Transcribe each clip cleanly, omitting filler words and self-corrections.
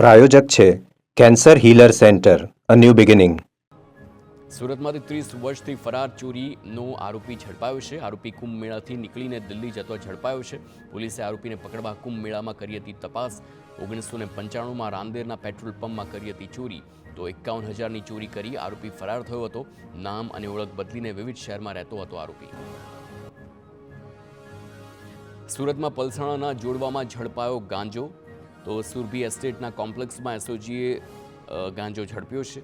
પ્રાયોજક છે cancer healer centre a new beginning. સુરતમાંથી 30 વર્ષથી ફરાર ચોરીનો આરોપી ઝડપાયો છે. આરોપી કુંભ મેળાથી નીકળીને દિલ્હી જતો ઝડપાયો છે. પોલીસે આરોપીને પકડવા કુંભ મેળામાં કરી હતી તપાસ. 1995માં રાંદેરના પેટ્રોલ પંપમાં કરી હતી ચોરી, તો 51,000ની ચોરી કરી આરોપી ફરાર થયો હતો. નામ અને ઓળખ બદલીને વિવિધ શહેરમાં રહેતો હતો આરોપી. સુરતમાં પલસાણાના જોડવામાં ઝડપાયો ગાંજો. તો સુરભી એસ્ટેટના કોમ્પ્લેક્સમાં એસઓજીએ ગાંજો ઝડપ્યો છે.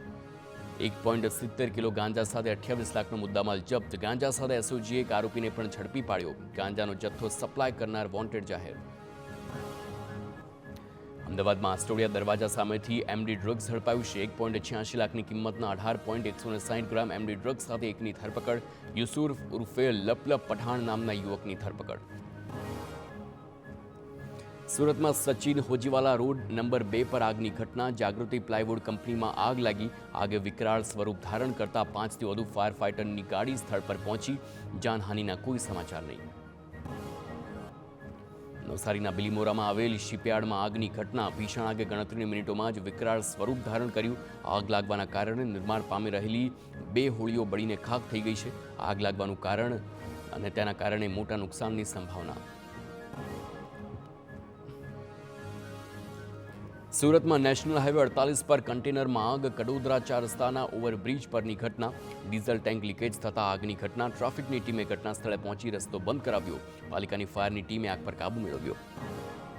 1.70 કિલો ગાંજા સાથે 28 લાખનો મુદ્દામાલ જપ્ત. ગાંજા સાથે એસઓજીએ એક આરોપીને પણ ઝડપી પાડ્યો. ગાંજાનો જથ્થો સપ્લાય કરનાર વોન્ટેડ જાહેર. અમદાવાદમાં આસ્ટોડિયા દરવાજા સામેથી એમડી ડ્રગ્સ ઝડપાયું છે. 1.86 લાખની કિંમતના 18.160 ગ્રામ એમડી ડ્રગ્સ સાથે એકની ધરપકડ. યુસુફ ઉર્ફે લપલપ પઠાણ નામના યુવકની ધરપકડ. સુરતમાં સચિન હોજીવાલા રોડ નંબર 2 પર આગની ઘટના. જાગૃતિ પ્લાયવુડ કંપનીમાં આગ લાગી. આગે વિકરાળ સ્વરૂપ ધારણ કરતા 5થી વધુ ફાયર ફાઇટરની ગાડી સ્થળ પર પહોંચી. જાનહાનિના કોઈ સમાચાર નહીં. નવસારીના બિલીમોરામાં આવેલ શિપયાર્ડમાં આગની ઘટના. ભીષણ આગે ગણતરીની મિનિટોમાં જ વિકરાળ સ્વરૂપ ધારણ કર્યું. આગ લાગવાના કારણે નિર્માણ પામી રહેલી 2 હોડીઓ બળીને ખાખ થઈ ગઈ છે. આગ લાગવાનું કારણ અને તેના કારણે મોટા નુકસાનની સંભાવના. સુરતમાં નેશનલ હાઈવે 48 પર કન્ટેનરમાં આગ. કડોદરા 4 રસ્તાના ઓવરબ્રિજ પરની ઘટના. ડીઝલ ટેન્ક લીકેજ થતા આગની ઘટના. ટ્રાફિકની ટીમે ઘટના સ્થળે પહોંચી રસ્તો બંધ કરાવ્યો. પાલિકાની ફાયરની ટીમે આગ પર કાબુ મેળવ્યો.